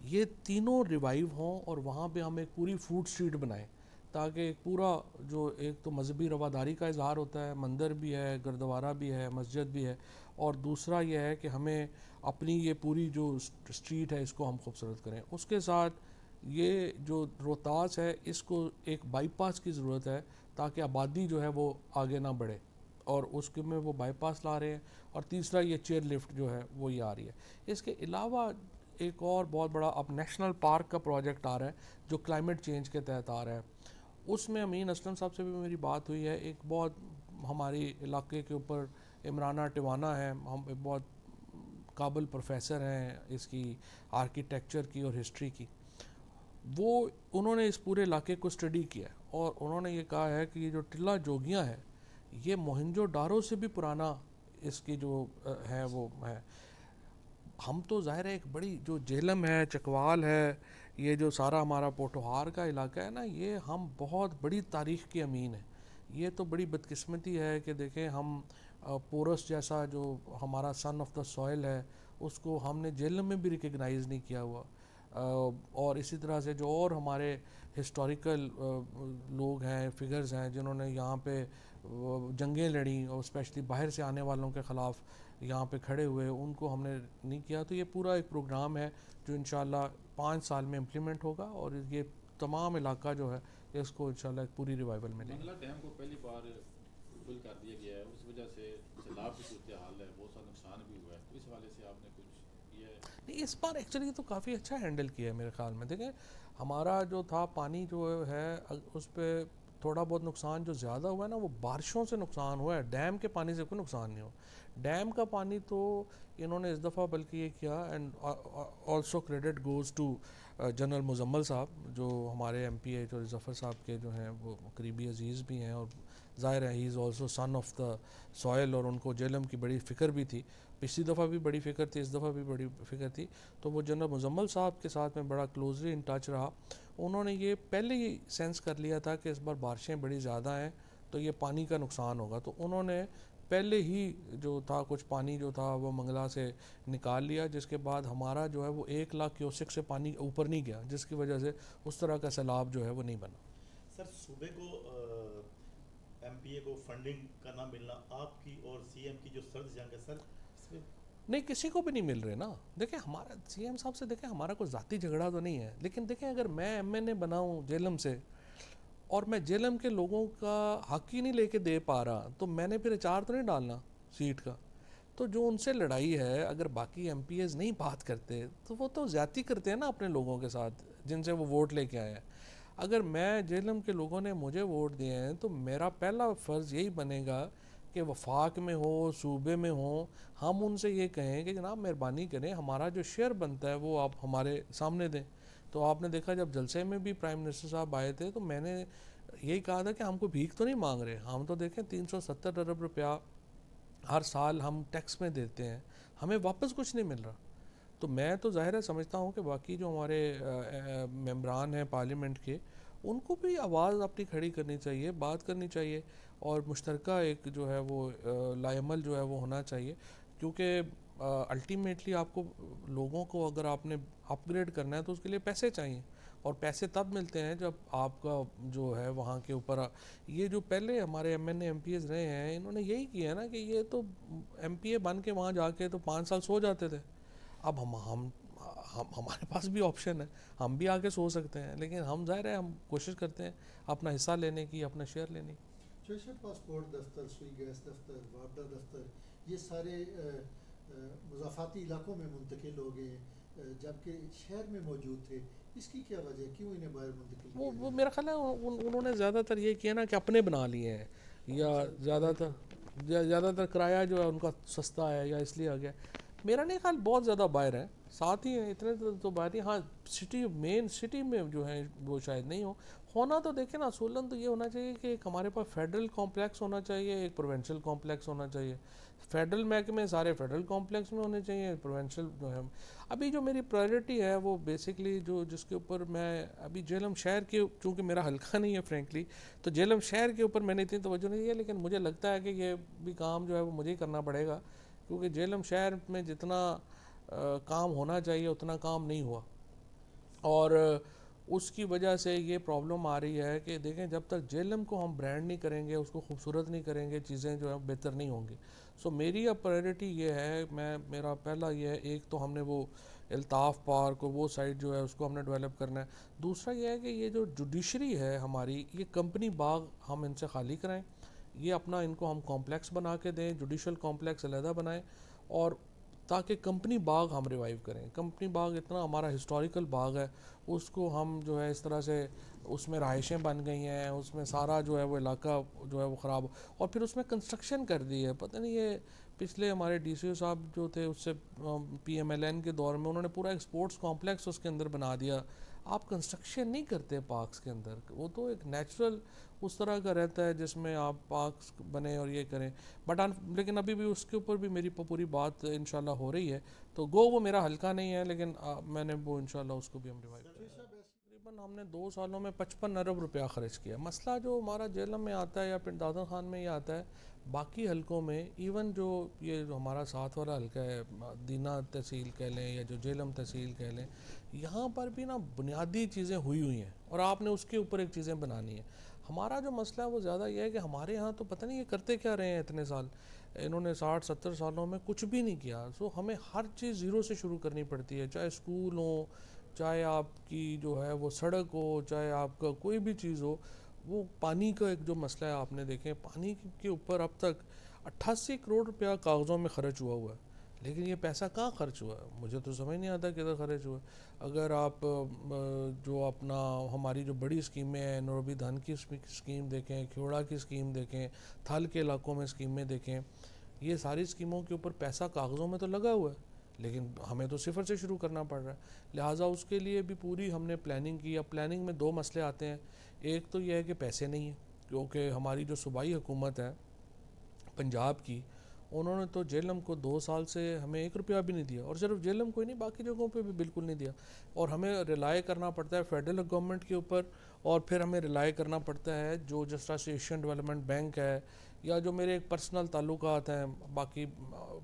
یہ تینوں ریوائیو ہوں اور وہاں پہ ہم ایک پوری فوڈ اسٹریٹ بنائیں تاکہ ایک پورا جو ایک تو مذہبی رواداری کا اظہار ہوتا ہے، مندر بھی ہے، گردوارہ بھی ہے، مسجد بھی ہے، اور دوسرا یہ ہے کہ ہمیں اپنی یہ پوری جو اسٹریٹ ہے اس کو ہم خوبصورت کریں۔ اس کے ساتھ یہ جو روہتاس ہے اس کو ایک بائی پاس کی ضرورت ہے تاکہ آبادی جو ہے وہ آگے نہ بڑھے، اور اس کے میں وہ بائی پاس لا رہے ہیں، اور تیسرا یہ چیئر لفٹ جو ہے وہ یہ آ رہی ہے۔ اس کے علاوہ ایک اور بہت بڑا اب نیشنل پارک کا پروجیکٹ آ رہا ہے جو کلائمیٹ چینج کے تحت آ رہا ہے، اس میں امین اسلم صاحب سے بھی میری بات ہوئی ہے۔ ایک بہت ہماری علاقے کے اوپر عمرانہ ٹیوانہ ہے، ہم ایک بہت قابل پروفیسر ہیں اس کی آرکیٹیکچر کی اور ہسٹری کی، وہ انہوں نے اس پورے علاقے کو اسٹڈی کیا ہے، اور انہوں نے یہ کہا ہے کہ یہ جو ٹلہ جوگیاں ہے یہ موہنجو ڈارو سے بھی پرانا اس کی جو ہے وہ ہے۔ ہم تو ظاہر ہے ایک بڑی جو جیلم ہے، چکوال ہے، یہ جو سارا ہمارا پوٹوہار کا علاقہ ہے نا، یہ ہم بہت بڑی تاریخ کے امین ہیں۔ یہ تو بڑی بدقسمتی ہے کہ دیکھیں ہم پورس جیسا جو ہمارا سن آف دا سوئل ہے اس کو ہم نے جیلم میں بھی ریکگنائز نہیں کیا ہوا، اور اسی طرح سے جو اور ہمارے ہسٹوریکل لوگ ہیں، فگرز ہیں جنہوں نے یہاں پہ جنگیں لڑیں اور اسپیشلی باہر سے آنے والوں کے خلاف یہاں پہ کھڑے ہوئے، ان کو ہم نے نہیں کیا۔ تو یہ پورا ایک پروگرام ہے جو انشاءاللہ 5 سال میں امپلیمنٹ ہوگا، اور یہ تمام علاقہ جو ہے اس کو انشاءاللہ ایک پوری ریوائیول ملے گی۔ منگلا ڈیم کو پہلی بار فل کر دیا گیا ہے، اس وجہ سے سیلاب کی صورتحال ہے، بہت سا نقصان بھی ہوا ہے، تو اس حوالے سے آپ نے کچھ یہ نہیں، اس بار ایکچولی تو کافی اچھا ہینڈل کیا ہے میرے خیال میں۔ دیکھیں ہمارا جو تھا پانی جو ہے اس پہ تھوڑا بہت نقصان جو زیادہ ہوا ہے نا وہ بارشوں سے نقصان ہوا ہے، ڈیم کے پانی سے کوئی نقصان نہیں ہوا۔ ڈیم کا پانی تو انہوں نے اس دفعہ بلکہ یہ کیا، and also credit goes to general Muzammil صاحب جو ہمارے ایم پی ایچ اور ظفر صاحب کے جو ہیں وہ قریبی عزیز بھی ہیں، اور ظاہر ہے he is also son of the soil, اور ان کو جیلم کی بڑی فکر بھی تھی، پچھلی دفعہ بھی بڑی فکر تھی، اس دفعہ بھی بڑی فکر تھی، تو وہ جنرل مزمل صاحب کے ساتھ میں بڑا کلوزلی ان ٹچ رہا۔ انہوں نے یہ پہلے ہی سینس کر لیا تھا کہ اس بار بارشیں بڑی زیادہ ہیں تو یہ پانی کا نقصان ہوگا، تو انہوں نے پہلے ہی جو تھا کچھ پانی جو تھا وہ منگلا سے نکال لیا، جس کے بعد ہمارا جو ہے وہ 1 لاکھ کیوسک سے پانی اوپر نہیں گیا، جس کی وجہ سے اس طرح کا سیلاب جو ہے وہ نہیں بنا۔ سر صوبے کو ایم پی اے کو فنڈنگ کا نہ ملنا آپ کی اور سی ایم کی جو سرد جنگ ہے سر، اس میں نہیں کسی کو بھی نہیں مل رہے نا۔ دیکھیں ہمارا سی ایم صاحب سے دیکھیں ہمارا کوئی ذاتی جھگڑا تو نہیں ہے، لیکن دیکھیں اگر میں ایم این اے بناؤں جیلم سے اور میں جیلم کے لوگوں کا حق ہی نہیں لے کے دے پا رہا تو میں نے پھر اچار تو نہیں ڈالنا سیٹ کا۔ تو جو ان سے لڑائی ہے، اگر باقی ایم پی ایز نہیں بات کرتے تو وہ تو زیادتی کرتے ہیں نا اپنے لوگوں کے ساتھ جن سے وہ ووٹ لے کے آئے ہیں۔ اگر میں جیلم کے لوگوں نے مجھے ووٹ دیے ہیں تو میرا پہلا فرض یہی بنے گا کہ وفاق میں ہو، صوبے میں ہوں، ہم ان سے یہ کہیں کہ جناب مہربانی کریں ہمارا جو شیئر بنتا ہے وہ آپ ہمارے سامنے دیں۔ تو آپ نے دیکھا جب جلسے میں بھی پرائم منسٹر صاحب آئے تھے تو میں نے یہی کہا تھا کہ ہم کو بھیک تو نہیں مانگ رہے، ہم تو دیکھیں 370 ارب روپیہ ہر سال ہم ٹیکس میں دیتے ہیں، ہمیں واپس کچھ نہیں مل رہا۔ تو میں تو ظاہر ہے سمجھتا ہوں کہ باقی جو ہمارے ممبران ہیں پارلیمنٹ کے، ان کو بھی آواز اپنی کھڑی کرنی چاہیے، بات کرنی چاہیے، اور مشترکہ ایک جو ہے وہ لائحہ جو ہے وہ ہونا چاہیے، کیونکہ الٹیمیٹلی آپ کو لوگوں کو اگر آپ نے اپ گریڈ کرنا ہے تو اس کے لیے پیسے چاہیے، اور پیسے تب ملتے ہیں جب آپ کا جو ہے وہاں کے اوپر یہ جو پہلے ہمارے M N A M P As رہے ہیں انہوں نے یہی کیا ہے نا کہ یہ تو ایم پی اے بن کے وہاں جا کے تو 5 سال سو جاتے تھے. اب ہمارے پاس بھی آپشن ہے، ہم بھی آگے سو سکتے ہیں، لیکن ہم ظاہر ہے ہم کوشش کرتے ہیں اپنا حصہ لینے کی، اپنا شیئر لینے کی. چوشہ پاسپورٹ دفتر، سوئی گیس دفتر، وابڈا دفتر، یہ سارے مضافاتی علاقوں میں منتقل ہو گئے جبکہ شہر میں موجود تھے. اس کی کیا وجہ، کیوں انہیں باہر منتقل کیا وہ میرا خیال ہے انہوں نے زیادہ تر یہ کیا نا کہ اپنے بنا لیے ہیں، یا زیادہ تر کرایہ جو ہے ان کا سستا ہے یا اس لیے آ گیا. میرا نہیں خیال بہت زیادہ باہر ہیں، ساتھ ہی ہیں، اتنے تو باہر نہیں. ہاں سٹی، مین سٹی میں جو ہیں وہ شاید نہیں ہونا. تو دیکھیں نا اصولاً تو یہ ہونا چاہیے کہ ایک ہمارے پاس فیڈرل کمپلیکس ہونا چاہیے، ایک پروونشل کمپلیکس ہونا چاہیے. فیڈرل محکمے سارے فیڈرل کمپلیکس میں ہونے چاہیے، پروونشل جو ہے. ابھی جو میری پرائیورٹی ہے وہ بیسکلی جس کے اوپر میں ابھی جہلم شہر کے، چونکہ میرا حلقہ نہیں ہے فرینکلی، تو جہلم شہر کے اوپر میں نے اتنی توجہ نہیں دی ہے، لیکن مجھے لگتا ہے کہ یہ بھی کام جو ہے وہ مجھے ہی کرنا پڑے گا، کیونکہ جہلم شہر میں جتنا کام ہونا چاہیے اتنا کام نہیں ہوا. اور اس کی وجہ سے یہ پرابلم آ رہی ہے کہ دیکھیں جب تک جہلم کو ہم برانڈ نہیں کریں گے، اس کو خوبصورت نہیں کریں گے، چیزیں جو ہیں بہتر نہیں ہوں گی. سو میری اب پرائیورٹی یہ ہے، میرا پہلا یہ ہے، ایک تو ہم نے وہ الطاف پارک وہ سائٹ جو ہے اس کو ہم نے ڈیولپ کرنا ہے. دوسرا یہ ہے کہ یہ جو جوڈیشری ہے ہماری، یہ کمپنی باغ ہم ان سے خالی کرائیں، یہ اپنا ان کو ہم کمپلیکس بنا کے دیں، جوڈیشل کمپلیکس علیحدہ بنائیں، اور تاکہ کمپنی باغ ہم ریوائیو کریں. کمپنی باغ اتنا ہمارا ہسٹوریکل باغ ہے، اس کو ہم جو ہے اس طرح سے، اس میں رہائشیں بن گئی ہیں، اس میں سارا جو ہے وہ علاقہ جو ہے وہ خراب، اور پھر اس میں کنسٹرکشن کر دی ہے. پتہ نہیں یہ پچھلے ہمارے ڈی سی او صاحب جو تھے اس سے پی ایم ایل این کے دور میں انہوں نے پورا ایک سپورٹس کمپلیکس اس کے اندر بنا دیا. آپ کنسٹرکشن نہیں کرتے پارکس کے اندر، وہ تو ایک نیچرل اس طرح کا رہتا ہے جس میں آپ پارکس بنیں اور یہ کریں. لیکن ابھی بھی اس کے اوپر بھی میری پوری بات انشاءاللہ ہو رہی ہے. تو وہ میرا حلقہ نہیں ہے، لیکن میں نے وہ انشاءاللہ اس کو بھی ہم ریوائیو کریں. تقریباً ہم نے 2 سالوں میں 55 ارب روپیہ خرچ کیا. مسئلہ جو ہمارا جہلم میں آتا ہے یا پھر دادن خان میں یہ آتا ہے، باقی حلقوں میں ایون جو یہ جو ہمارا ساتھ والا حلقہ ہے، دینا تحصیل کہہ لیں یا جو جہلم تحصیل کہہ لیں، یہاں پر بھی نا بنیادی چیزیں ہوئی ہیں اور آپ نے اس کے اوپر ایک چیزیں بنانی ہیں. ہمارا جو مسئلہ ہے وہ زیادہ یہ ہے کہ ہمارے ہاں تو پتہ نہیں یہ کرتے کیا رہے ہیں اتنے سال، انہوں نے 60-70 سالوں میں کچھ بھی نہیں کیا. سو ہمیں ہر چیز زیرو سے شروع کرنی پڑتی ہے، چاہے اسکول ہوں، چاہے آپ کی جو ہے وہ سڑک ہو، چاہے آپ کا کوئی بھی چیز ہو. وہ پانی کا ایک جو مسئلہ ہے آپ نے دیکھیں، پانی کے اوپر اب تک 88 کروڑ روپیہ کاغذوں میں خرچ ہوا ہے، لیکن یہ پیسہ کہاں خرچ ہوا ہے مجھے تو سمجھ نہیں آتا کدھر خرچ ہوا ہے. اگر آپ جو اپنا ہماری جو بڑی اسکیمیں ہیں، نوروبی دھن کی اسکیم دیکھیں، کھیوڑا کی اسکیم دیکھیں، تھل کے علاقوں میں اسکیمیں دیکھیں، یہ ساری اسکیموں کے اوپر پیسہ کاغذوں میں تو لگا ہوا ہے، لیکن ہمیں تو صفر سے شروع کرنا پڑ رہا ہے. لہٰذا اس کے لیے بھی پوری ہم نے پلاننگ کی. اب پلاننگ میں 2 مسئلے آتے ہیں. ایک تو یہ ہے کہ پیسے نہیں ہیں، کیونکہ ہماری جو صوبائی حکومت ہے پنجاب کی، انہوں نے تو جہلم کو 2 سال سے ہمیں 1 روپیہ بھی نہیں دیا، اور صرف جہلم کو ہی نہیں باقی جگہوں پہ بھی بالکل نہیں دیا. اور ہمیں ریلائی کرنا پڑتا ہے فیڈرل گورنمنٹ کے اوپر، اور پھر ہمیں ریلائی کرنا پڑتا ہے جو جس طرح سے ایشین ڈیولپمنٹ بینک ہے، یا جو میرے ایک پرسنل تعلقات ہیں باقی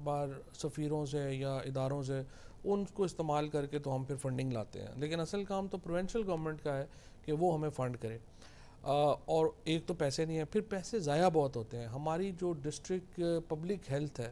بار سفیروں سے یا اداروں سے، ان کو استعمال کر کے تو ہم پھر فنڈنگ لاتے ہیں. لیکن اصل کام تو پروونشل گورنمنٹ کا ہے کہ وہ ہمیں فنڈ کرے. اور ایک تو پیسے نہیں ہیں، پھر پیسے ضائع بہت ہوتے ہیں. ہماری جو ڈسٹرکٹ پبلک ہیلتھ ہے،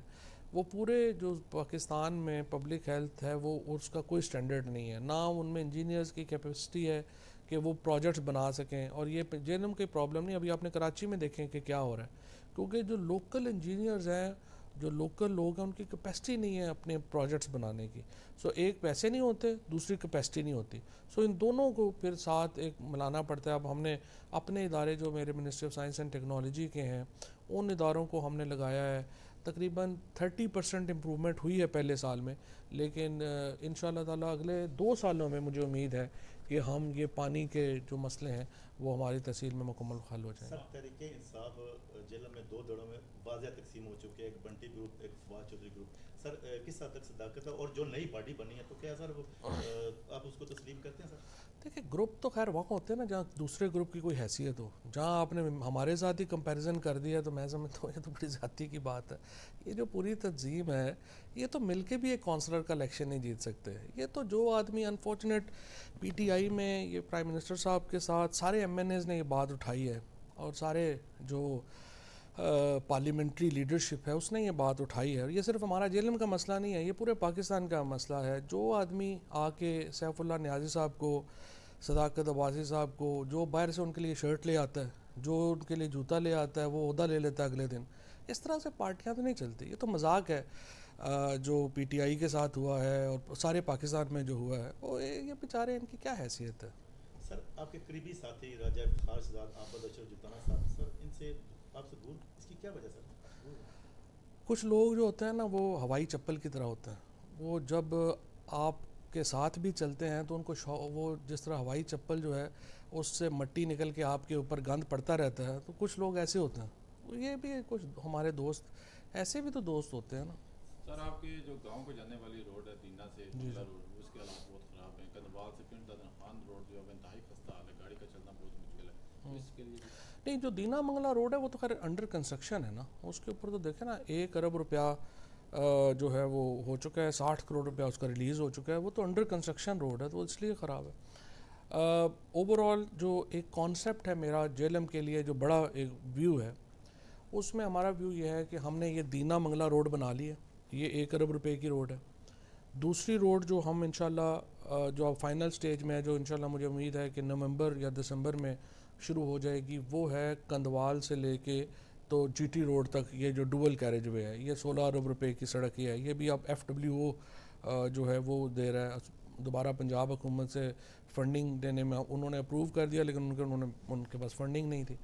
وہ پورے جو پاکستان میں پبلک ہیلتھ ہے وہ اس کا کوئی سٹینڈرڈ نہیں ہے، نہ ان میں انجینئرز کی کیپیسٹی ہے کہ وہ پروجیکٹس بنا سکیں. اور یہ جہلم کی پرابلم نہیں، ابھی آپ نے کراچی میں دیکھیں کہ کیا ہو رہا ہے، کیونکہ جو لوکل انجینئرز ہیں، جو لوکل لوگ ہیں، ان کی کیپیسٹی نہیں ہے اپنے پروجیکٹس بنانے کی. سو ایک پیسے نہیں ہوتے، دوسری کیپیسٹی نہیں ہوتی. سو ان دونوں کو پھر ساتھ ایک ملانا پڑتا ہے. اب ہم نے اپنے ادارے جو میرے ministry of science and technology کے ہیں، ان اداروں کو ہم نے لگایا ہے. تقریباً 30% امپرومنٹ ہوئی ہے پہلے سال میں، لیکن انشاءاللہ تعالیٰ اگلے 2 سالوں میں مجھے امید ہے کہ ہم یہ پانی کے جو مسئلے ہیں وہ ہماری تحصیل میں مکمل حل ہو جائیں گے. سر تحریک انصاف جیلم میں 2 دھڑوں میں واضح تقسیم ہو چکی ہے, ایک بنٹی گروپ, ایک فواد چودھری گروپ. سر کس حد تک صداقت ہے, اور جو نئی پارٹی بنی ہے تو کیا سر آپ اس کو تسلیم کرتے ہیں سر؟ دیکھیں گروپ تو خیر وہاں ہوتے ہیں نا جہاں دوسرے گروپ کی کوئی حیثیت ہو. جہاں آپ نے ہمارے ساتھ ہی کمپیریزن کر دیا تو میں سمجھتا ہوں یہ تو بڑی زیادتی کی بات ہے. یہ جو پوری تنظیم ہے یہ تو مل کے بھی ایک کونسلر کا الیکشن نہیں جیت سکتے. یہ تو جو آدمی انفارچونیٹ پی ٹی آئی میں یہ پرائم منسٹر صاحب کے ساتھ سارے ایم این ایز نے یہ بات اٹھائی ہے, اور سارے جو پارلیمنٹری لیڈرشپ ہے اس نے یہ بات اٹھائی ہے. اور یہ صرف ہمارا جیلم کا مسئلہ نہیں ہے, یہ پورے پاکستان کا مسئلہ ہے. جو آدمی آ کے سیف اللہ نیازی صاحب کو, صداقت عباسی صاحب کو, جو باہر سے ان کے لیے شرٹ لے آتا ہے, جو ان کے لیے جوتا لے آتا ہے, وہ عہدہ لے لیتا ہے اگلے دن. اس طرح سے پارٹیاں تو نہیں چلتی. یہ تو مذاق ہے جو پی ٹی آئی کے ساتھ ہوا ہے اور سارے پاکستان میں جو ہوا ہے. وہ یہ بیچارے ان کی کیا حیثیت ہے. سر آپ کے قریبی ساتھی راجہ خارشزاد عابد اشرف جتانا صاحب, سر ان سے آپ سے دور, اس کی کیا وجہ سر؟ کچھ لوگ جو ہوتے ہیں نا وہ ہوائی چپل کی طرح ہوتے ہیں. وہ جب آپ کے ساتھ بھی چلتے ہیں تو ان کو وہ جس طرح ہوائی چپل جو ہے اس سے مٹی نکل کے آپ کے اوپر گند پڑتا رہتا ہے, تو کچھ لوگ ایسے ہوتے ہیں. یہ بھی کچھ ہمارے دوست ایسے بھی تو دوست ہوتے ہیں نا. سر آپ کے جو گاؤں کو جانے والی روڈ ہے دینا سے بنگلہ روڈ, اس کے حالات بہت خراب ہیں. کندوال سے پنڈ دادن خان روڈ جو ہے انتہائی خستہ حال ہے, گاڑی کا چلنا بہت مشکل ہے. اس کے لیے نہیں, جو دینا منگلہ روڈ ہے وہ تو خیر انڈر کنسٹرکشن ہے نا. اس کے اوپر تو دیکھیں نا 1 ارب روپیہ جو ہے وہ ہو چکا ہے, 60 کروڑ روپیہ اس کا ریلیز ہو چکا ہے. وہ تو انڈر کنسٹرکشن روڈ ہے تو اس لیے خراب ہے. اوور آل جو ایک کانسیپٹ ہے میرا جیلم کے لیے, جو بڑا ایک ویو ہے, اس میں ہمارا ویو یہ ہے کہ ہم نے یہ دینا منگلہ روڈ بنا لی ہے. یہ 1 ارب روپے کی روڈ ہے. دوسری روڈ جو ہم انشاءاللہ جو فائنل سٹیج میں ہے, جو انشاءاللہ مجھے امید ہے کہ نومبر یا دسمبر میں شروع ہو جائے گی, وہ ہے کندوال سے لے کے تو جی ٹی روڈ تک. یہ جو ڈوول کیریج وے ہے, یہ 16 ارب روپے کی سڑک یہ ہے. یہ بھی اب ایف ڈبلیو او جو ہے وہ دے رہا ہے. دوبارہ پنجاب حکومت سے فنڈنگ دینے میں انہوں نے اپروو کر دیا, لیکن ان کے پاس فنڈنگ نہیں تھی.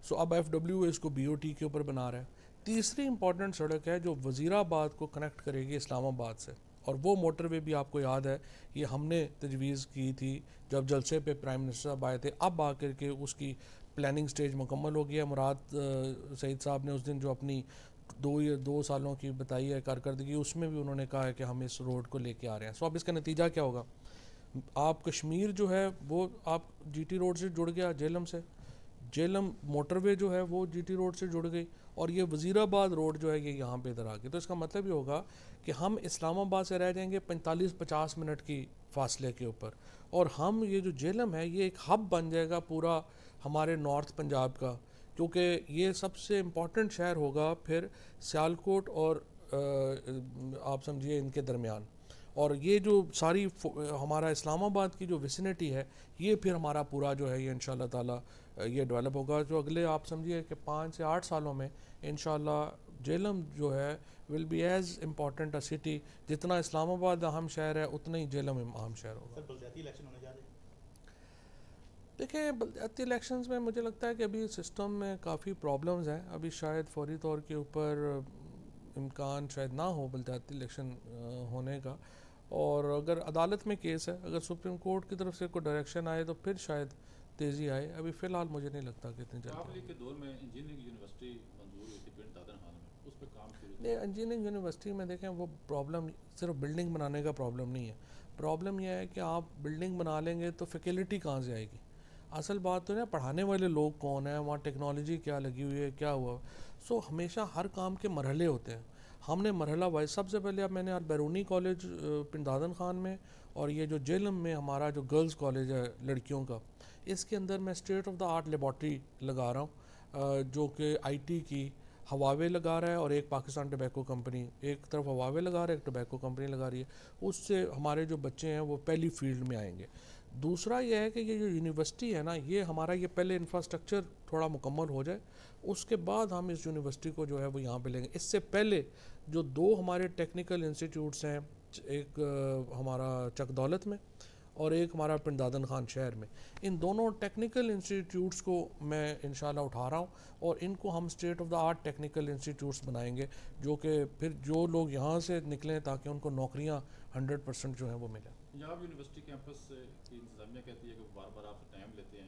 سو اب ایف ڈبلیو اس کو بی او ٹی کے اوپر بنا رہا ہے. تیسری امپورٹنٹ سڑک ہے جو وزیر آباد کو کنیکٹ کرے گی اسلام آباد سے, اور وہ موٹر وے بھی آپ کو یاد ہے یہ ہم نے تجویز کی تھی جب جلسے پہ پرائم منسٹر صاحب آئے تھے. اب آ کر کے اس کی پلاننگ سٹیج مکمل ہو گیا. مراد سعید صاحب نے اس دن جو اپنی 2 سالوں کی بتائی ہے کارکردگی, اس میں بھی انہوں نے کہا ہے کہ ہم اس روڈ کو لے کے آ رہے ہیں. سو اب اس کا نتیجہ کیا ہوگا, آپ کشمیر جو ہے وہ آپ جی ٹی روڈ سے جڑ گیا جیلم سے, جیلم موٹر وے جو ہے وہ جی ٹی روڈ سے جڑ گئی, اور یہ وزیر آباد روڈ جو ہے یہ یہاں پہ ادھر آ گئی. تو اس کا مطلب یہ ہوگا کہ ہم اسلام آباد سے رہ جائیں گے 45-50 منٹ کی فاصلے کے اوپر, اور ہم یہ جو جیلم ہے یہ ایک ہب بن جائے گا پورا ہمارے نارتھ پنجاب کا, کیونکہ یہ سب سے امپورٹنٹ شہر ہوگا پھر سیالکوٹ اور آپ سمجھیے ان کے درمیان. اور یہ جو ساری ہمارا اسلام آباد کی جو ویسینٹی ہے یہ پھر ہمارا پورا جو ہے یہ انشاءاللہ تعالی یہ ڈیولپ ہوگا. جو اگلے آپ سمجھیے کہ 5 سے 8 سالوں میں انشاءاللہ جیلم جو ہے will be as important a city. جتنا اسلام آباد اہم شہر ہے اتنا ہی جیلم اہم شہر ہوگا. سر بلدیاتی الیکشن ہونے جا رہے ہیں. دیکھیں بلدیاتی الیکشنز میں مجھے لگتا ہے کہ ابھی سسٹم میں کافی پرابلمز ہیں. ابھی شاید فوری طور کے اوپر امکان شاید نہ ہو بلدیاتی الیکشن ہونے کا, اور اگر عدالت میں کیس ہے, اگر سپریم کورٹ کی طرف سے کوئی ڈائریکشن آئے تو پھر شاید تیزی آئے. ابھی فی الحال مجھے نہیں لگتا کہ اتنی جلدی. عوامی لیگ کے دور میں انجینئرنگ یونیورسٹی منظور ہوئی تھی پنڈ دادن خان میں, اس پہ کام شروع نہیں, انجینئرنگ یونیورسٹی میں دیکھیں وہ پرابلم صرف بلڈنگ بنانے کا پرابلم نہیں ہے. پرابلم یہ ہے کہ آپ بلڈنگ بنا لیں گے تو فیکلٹی کہاں سے آئے گی. اصل بات تو ہے پڑھانے والے لوگ کون ہیں, وہاں ٹیکنالوجی کیا لگی ہوئی ہے, کیا ہوا. سو ہمیشہ ہر کام کے مرحلے ہوتے ہیں. ہم نے مرحلہ وائز سب سے پہلے اب میں نے بیرونی کالج پنڈ دادن خان میں, اور یہ جو جیلم میں ہمارا جو گرلز کالج ہے لڑکیوں کا, اس کے اندر میں state of the art laboratory لگا رہا ہوں, جو کہ آئی ٹی کی ہواوے لگا رہا ہے, اور ایک پاکستان ٹبیکو کمپنی, ایک طرف ہواوے لگا رہا ہے, ایک ٹبیکو کمپنی لگا رہی ہے. اس سے ہمارے جو بچے ہیں وہ پہلی فیلڈ میں آئیں گے. دوسرا یہ ہے کہ یہ جو یونیورسٹی ہے نا, یہ ہمارا یہ پہلے انفراسٹرکچر تھوڑا مکمل ہو جائے, اس کے بعد ہم اس یونیورسٹی کو جو ہے وہ یہاں پہ لیں گے. اس سے پہلے جو 2 ہمارے ٹیکنیکل انسٹیٹیوٹس ہیں, ایک ہمارا چک دولت میں اور ایک ہمارا پنڈ دادن خان شہر میں, ان دونوں ٹیکنیکل انسٹیٹیوٹس کو میں انشاءاللہ اٹھا رہا ہوں, اور ان کو ہم state of the art technical institutes بنائیں گے, جو کہ پھر جو لوگ یہاں سے نکلیں تاکہ ان کو نوکریاں 100% جو ہیں وہ ملیں. پنجاب یونیورسٹی کیمپس کی انتظامیہ کہتی ہے کہ وہ بار بار آپ سے ٹائم لیتے ہیں,